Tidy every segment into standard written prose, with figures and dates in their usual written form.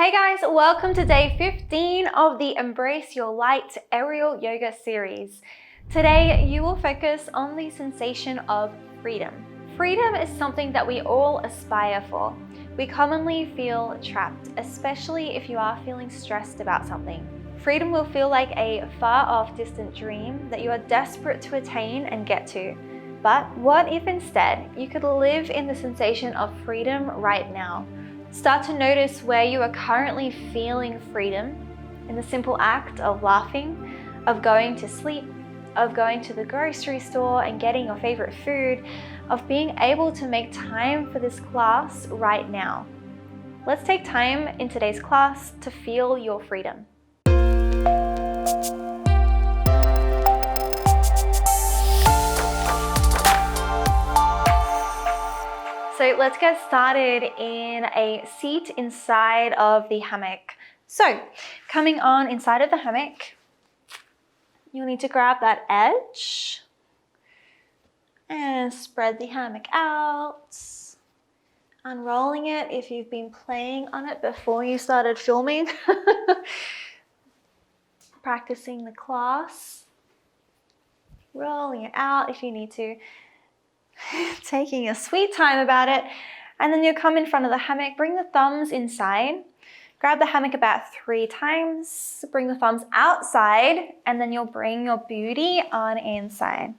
Hey guys, welcome to day 15 of the Embrace Your Light aerial yoga series. Today you will focus on the sensation of freedom. Freedom is something that we all aspire for. We commonly feel trapped, especially if you are feeling stressed about something. Freedom will feel like a far off distant dream that you are desperate to attain and get to. But what if instead you could live in the sensation of freedom right now? Start to notice where you are currently feeling freedom in the simple act of laughing, of going to sleep, of going to the grocery store and getting your favorite food, of being able to make time for this class right now. Let's take time in today's class to feel your freedom. So let's get started in a seat inside of the hammock. So coming on inside of the hammock, you'll need to grab that edge and spread the hammock out, unrolling it if you've been playing on it before you started filming, practicing the class, rolling it out if you need to. Taking a sweet time about it, and then you'll come in front of the hammock, bring the thumbs inside, grab the hammock about 3 times, bring the thumbs outside, and then you'll bring your booty on inside.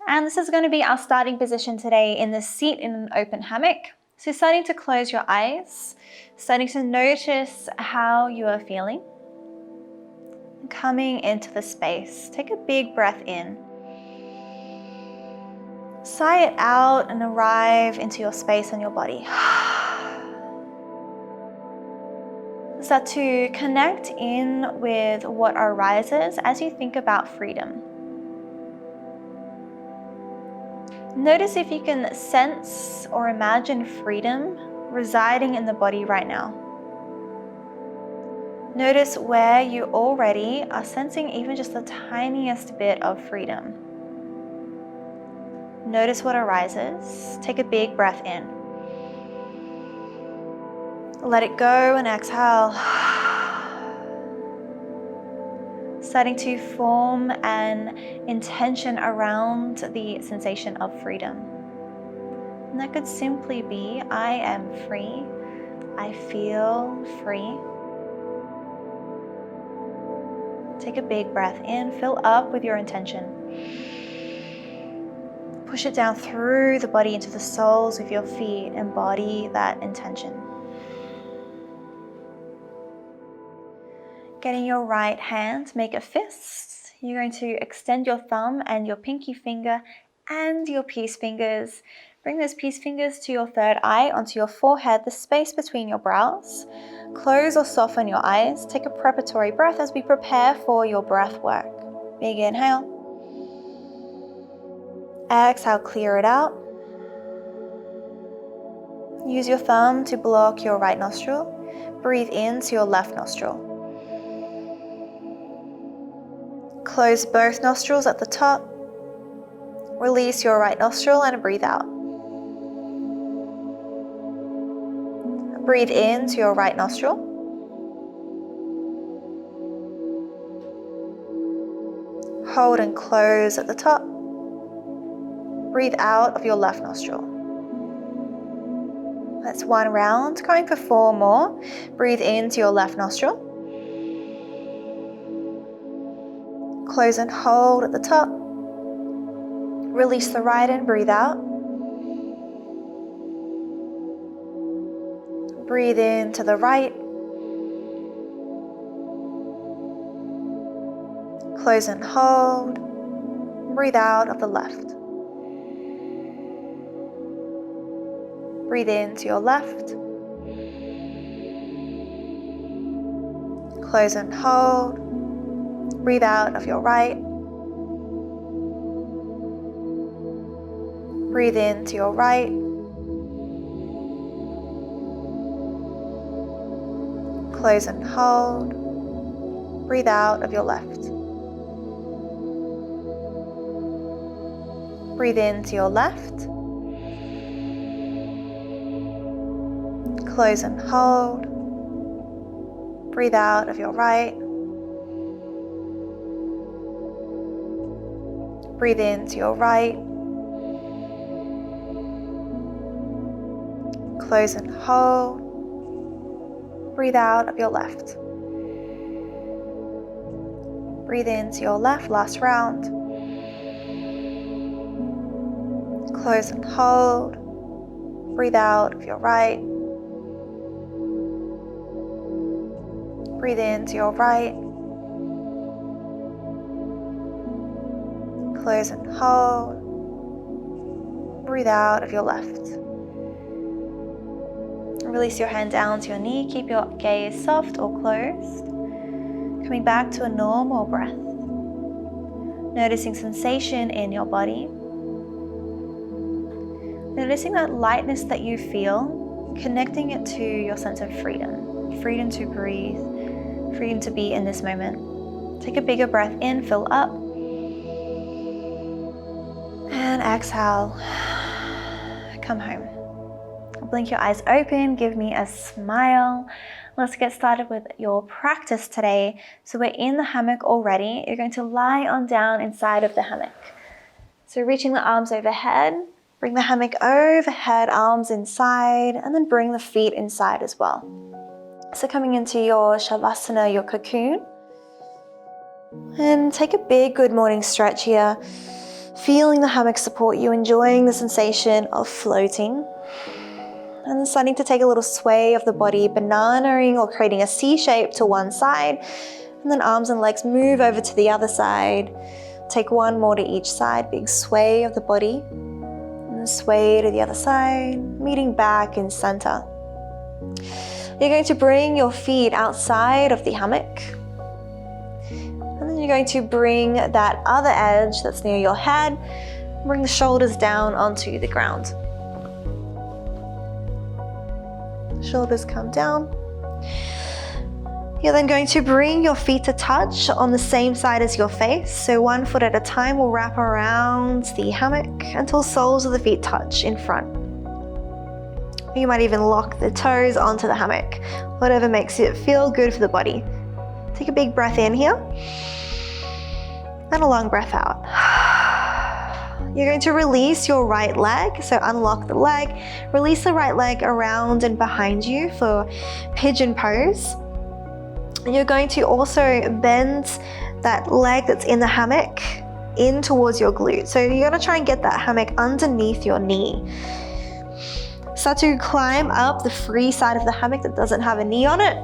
And this is going to be our starting position today in the seat in an open hammock. So starting to close your eyes, starting to notice how you are feeling, coming into the space. Take a big breath in. Sigh it out and arrive into your space and your body. Start to connect in with what arises as you think about freedom. Notice if you can sense or imagine freedom residing in the body right now. Notice where you already are sensing even just the tiniest bit of freedom. Notice what arises. Take a big breath in. Let it go and exhale. Starting to form an intention around the sensation of freedom. And that could simply be, I am free. I feel free. Take a big breath in. Fill up with your intention. Push it down through the body into the soles of your feet. Embody that intention. Getting your right hand, make a fist. You're going to extend your thumb and your pinky finger and your peace fingers. Bring those peace fingers to your third eye, onto your forehead, the space between your brows. Close or soften your eyes. Take a preparatory breath as we prepare for your breath work. Big inhale. Exhale, clear it out. Use your thumb to block your right nostril. Breathe into your left nostril. Close both nostrils at the top. Release your right nostril and breathe out. Breathe into your right nostril. Hold and close at the top. Breathe out of your left nostril. That's 1 round. Going for 4 more. Breathe into your left nostril. Close and hold at the top. Release the right and breathe out. Breathe into the right. Close and hold. Breathe out of the left. Breathe into your left. Close and hold. Breathe out of your right. Breathe into your right. Close and hold. Breathe out of your left. Breathe into your left. Close and hold. Breathe out of your right. Breathe into your right. Close and hold. Breathe out of your left. Breathe into your left, last round. Close and hold. Breathe out of your right. Breathe into your right. Close and hold. Breathe out of your left. Release your hand down to your knee. Keep your gaze soft or closed. Coming back to a normal breath. Noticing sensation in your body. Noticing that lightness that you feel, connecting it to your sense of freedom. Freedom to breathe, freedom to be in this moment. Take a bigger breath in, fill up. And exhale. Come home. Blink your eyes open, give me a smile. Let's get started with your practice today. So we're in the hammock already. You're going to lie on down inside of the hammock. So reaching the arms overhead, bring the hammock overhead, arms inside, and then bring the feet inside as well. So coming into your Shavasana, your cocoon. And take a big good morning stretch here. Feeling the hammock support you, enjoying the sensation of floating. And then starting to take a little sway of the body, bananaing or creating a C shape to one side. And then arms and legs move over to the other side. Take one more to each side, big sway of the body. And then sway to the other side, meeting back in center. You're going to bring your feet outside of the hammock. And then you're going to bring that other edge that's near your head, bring the shoulders down onto the ground. Shoulders come down. You're then going to bring your feet to touch on the same side as your face. So one foot at a time will wrap around the hammock until soles of the feet touch in front. You might even lock the toes onto the hammock, whatever makes it feel good for the body. Take a big breath in here and a long breath out. You're going to release your right leg, so unlock the leg, release the right leg around and behind you for pigeon pose. And you're going to also bend that leg that's in the hammock in towards your glute. So you're going to try and get that hammock underneath your knee. Start to climb up the free side of the hammock that doesn't have a knee on it.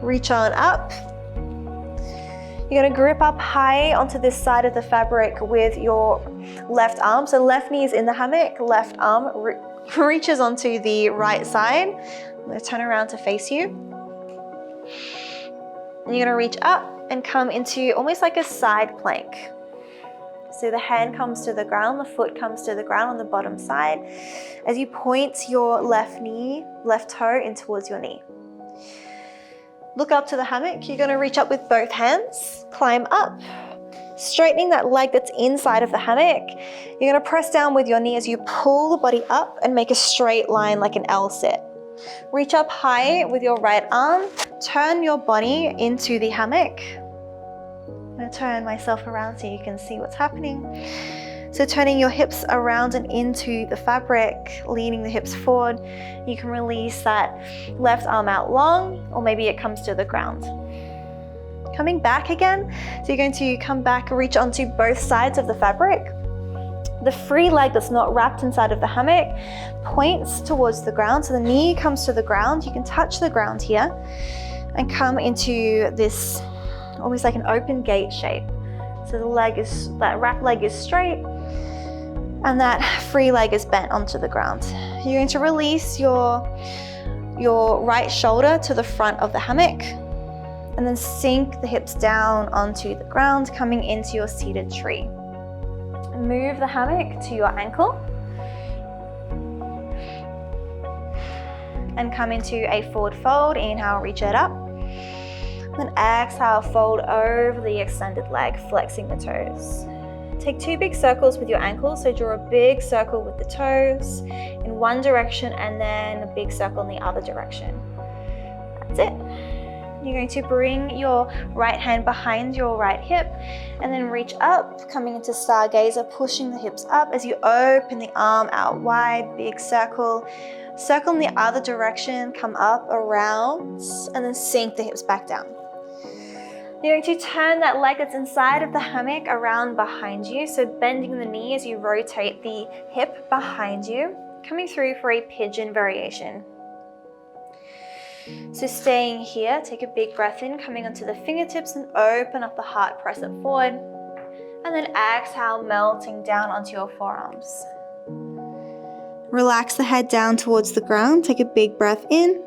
Reach on up. You're going to grip up high onto this side of the fabric with your left arm. So left knee is in the hammock, left arm reaches onto the right side. I'm going to turn around to face you. And you're going to reach up and come into almost like a side plank. So the hand comes to the ground, the foot comes to the ground on the bottom side as you point your left knee, left toe in towards your knee. Look up to the hammock. You're going to reach up with both hands, climb up, straightening that leg that's inside of the hammock. You're going to press down with your knee as you pull the body up and make a straight line like an L sit. Reach up high with your right arm, turn your body into the hammock. I'm going to turn myself around so you can see what's happening. So turning your hips around and into the fabric, leaning the hips forward. You can release that left arm out long, or maybe it comes to the ground. Coming back again, so you're going to come back, reach onto both sides of the fabric. The free leg that's not wrapped inside of the hammock points towards the ground, so the knee comes to the ground. You can touch the ground here and come into this almost like an open gate shape. So that wrapped leg is straight and that free leg is bent onto the ground. You're going to release your right shoulder to the front of the hammock and then sink the hips down onto the ground, coming into your seated tree. Move the hammock to your ankle and come into a forward fold. Inhale, reach it up. Then exhale, fold over the extended leg, flexing the toes. Take two big circles with your ankles, so draw a big circle with the toes in one direction and then a big circle in the other direction. That's it. You're going to bring your right hand behind your right hip and then reach up, coming into stargazer, pushing the hips up as you open the arm out wide, big circle. Circle in the other direction, come up, around, and then sink the hips back down. You're going to turn that leg that's inside of the hammock around behind you, so bending the knee as you rotate the hip behind you, coming through for a pigeon variation. So staying here, take a big breath in, coming onto the fingertips and open up the heart, press it forward. And then exhale, melting down onto your forearms. Relax the head down towards the ground, take a big breath in.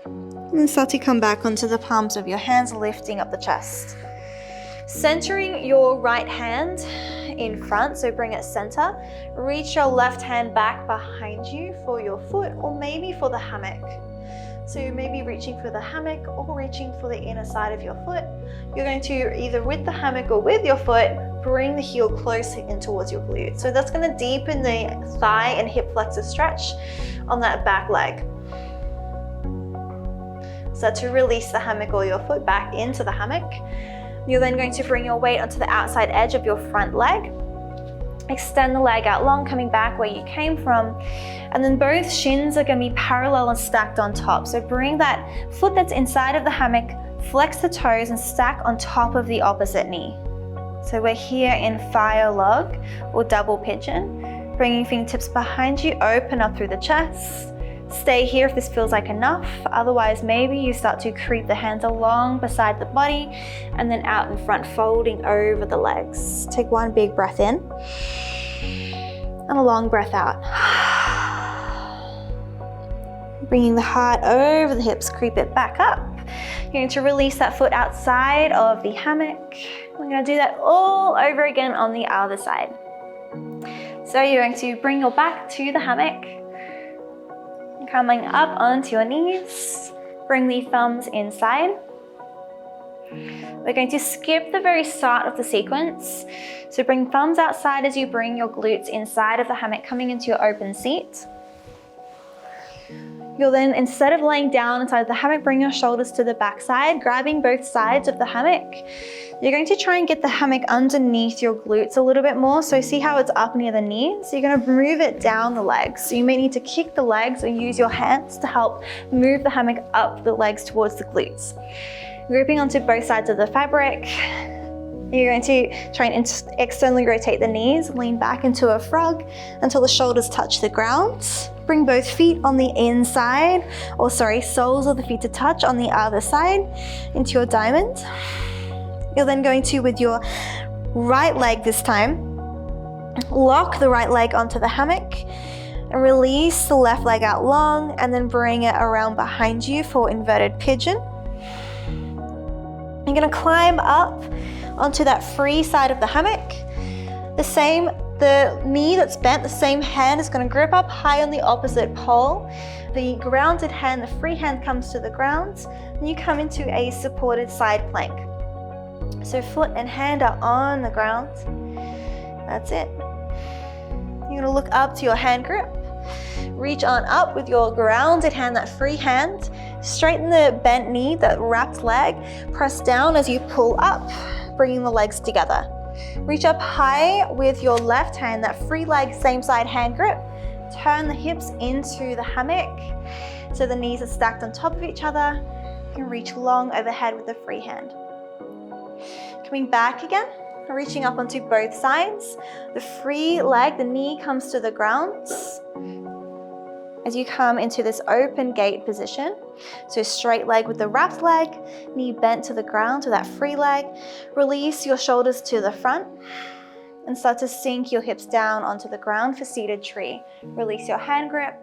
And then start to come back onto the palms of your hands, lifting up the chest. Centering your right hand in front, so bring it center. Reach your left hand back behind you for your foot or maybe for the hammock. So you may be reaching for the hammock or reaching for the inner side of your foot. You're going to either with the hammock or with your foot, bring the heel closer in towards your glute. So that's going to deepen the thigh and hip flexor stretch on that back leg. So to release the hammock or your foot back into the hammock, you're then going to bring your weight onto the outside edge of your front leg. Extend the leg out long, coming back where you came from. And then both shins are going to be parallel and stacked on top. So bring that foot that's inside of the hammock, flex the toes and stack on top of the opposite knee. So we're here in fire log or double pigeon. Bringing fingertips behind you, open up through the chest. Stay here if this feels like enough. Otherwise, maybe you start to creep the hands along beside the body and then out in front, folding over the legs. Take one big breath in and a long breath out. Bringing the heart over the hips, creep it back up. You're going to release that foot outside of the hammock. We're going to do that all over again on the other side. So you're going to bring your back to the hammock, coming up onto your knees. Bring the thumbs inside. We're going to skip the very start of the sequence. So bring thumbs outside as you bring your glutes inside of the hammock, coming into your open seat. You'll then, instead of laying down inside the hammock, bring your shoulders to the back side, grabbing both sides of the hammock. You're going to try and get the hammock underneath your glutes a little bit more. So see how it's up near the knees? So you're going to move it down the legs. So you may need to kick the legs or use your hands to help move the hammock up the legs towards the glutes. Gripping onto both sides of the fabric. You're going to try and externally rotate the knees, lean back into a frog until the shoulders touch the ground. Bring both feet on the inside, soles of the feet to touch on the other side into your diamond. You're then going to, with your right leg this time, lock the right leg onto the hammock and release the left leg out long and then bring it around behind you for inverted pigeon. You're going to climb up onto that free side of the hammock. The knee that's bent, the same hand is going to grip up high on the opposite pole. The grounded hand, the free hand comes to the ground, and you come into a supported side plank. So foot and hand are on the ground. That's it. You're going to look up to your hand grip. Reach on up with your grounded hand, that free hand. Straighten the bent knee, that wrapped leg. Press down as you pull up, bringing the legs together. Reach up high with your left hand, that free leg, same side hand grip. Turn the hips into the hammock so the knees are stacked on top of each other. You can reach long overhead with the free hand. Coming back again, reaching up onto both sides. The free leg, the knee comes to the ground as you come into this open gate position. So straight leg with the wrapped leg, knee bent to the ground with that free leg. Release your shoulders to the front and start to sink your hips down onto the ground for seated tree. Release your hand grip.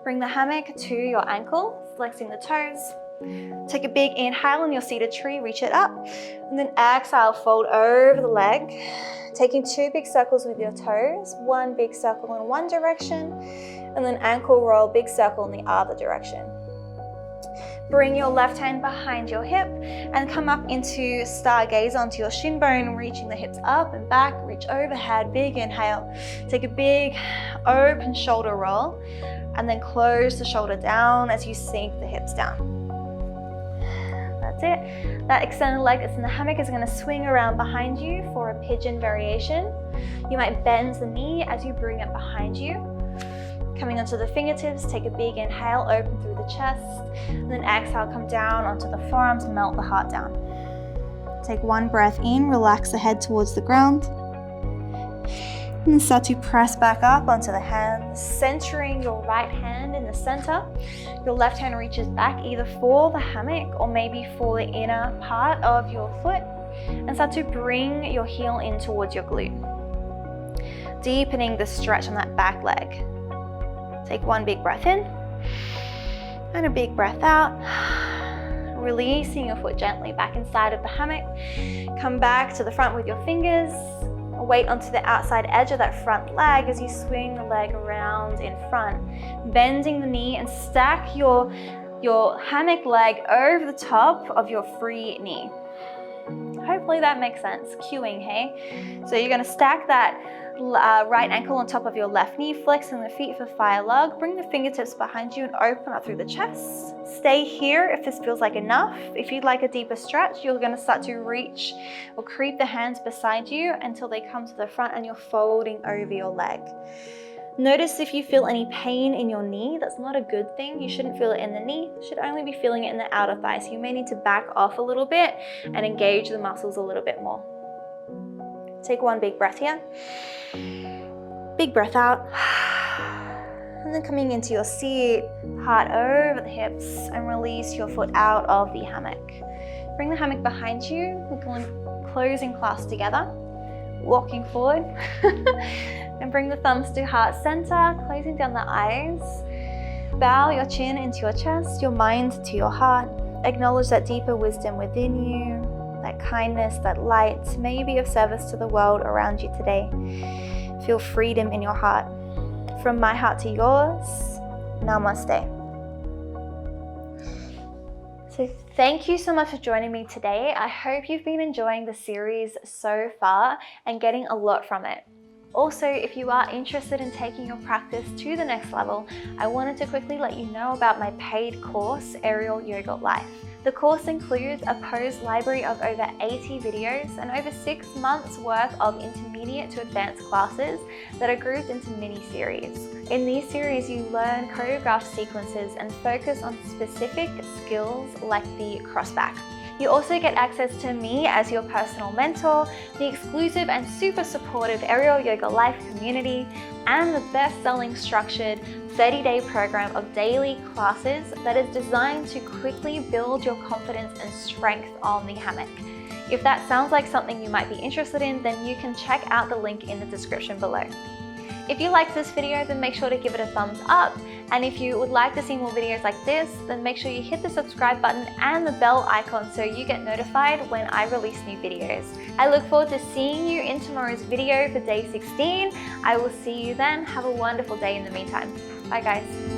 Bring the hammock to your ankle, flexing the toes. Take a big inhale in your seated tree, reach it up, and then exhale, fold over the leg. Taking two big circles with your toes, one big circle in one direction, and then ankle roll, big circle in the other direction. Bring your left hand behind your hip and come up into stargaze onto your shin bone, reaching the hips up and back, reach overhead, big inhale. Take a big open shoulder roll and then close the shoulder down as you sink the hips down. That's it. That extended leg that's in the hammock is going to swing around behind you for a pigeon variation. You might bend the knee as you bring it behind you. Coming onto the fingertips, take a big inhale, open through the chest, and then exhale, come down onto the forearms, melt the heart down. Take one breath in, relax the head towards the ground. And then start to press back up onto the hands, centering your right hand in the center. Your left hand reaches back either for the hammock or maybe for the inner part of your foot. And start to bring your heel in towards your glute, deepening the stretch on that back leg. Take one big breath in and a big breath out. Releasing your foot gently back inside of the hammock. Come back to the front with your fingers. Weight onto the outside edge of that front leg as you swing the leg around in front. Bending the knee and stack your hammock leg over the top of your free knee. Hopefully that makes sense. Cueing, hey? So you're going to stack that right ankle on top of your left knee, flexing the feet for fire lug. Bring the fingertips behind you and open up through the chest. Stay here if this feels like enough. If you'd like a deeper stretch, you're going to start to reach or creep the hands beside you until they come to the front and you're folding over your leg. Notice if you feel any pain in your knee. That's not a good thing. You shouldn't feel it in the knee. You should only be feeling it in the outer thigh. So you may need to back off a little bit and engage the muscles a little bit more. Take one big breath here. Big breath out. And then coming into your seat, heart over the hips, and release your foot out of the hammock. Bring the hammock behind you. We're closing class together. Walking forward. And bring the thumbs to heart center, closing down the eyes. Bow your chin into your chest, your mind to your heart. Acknowledge that deeper wisdom within you, that kindness, that light may be of service to the world around you today. Feel freedom in your heart. From my heart to yours, namaste. So thank you so much for joining me today. I hope you've been enjoying the series so far and getting a lot from it. Also, if you are interested in taking your practice to the next level, I wanted to quickly let you know about my paid course, Aerial Yoga Life. The course includes a pose library of over 80 videos and over 6 months worth of intermediate to advanced classes that are grouped into mini-series. In these series, you learn choreographed sequences and focus on specific skills like the crossback. You also get access to me as your personal mentor, the exclusive and super supportive Aerial Yoga Life community, and the best-selling structured 30-day program of daily classes that is designed to quickly build your confidence and strength on the hammock. If that sounds like something you might be interested in, then you can check out the link in the description below. If you liked this video, then make sure to give it a thumbs up. And if you would like to see more videos like this, then make sure you hit the subscribe button and the bell icon so you get notified when I release new videos. I look forward to seeing you in tomorrow's video for day 16. I will see you then. Have a wonderful day in the meantime. Bye guys.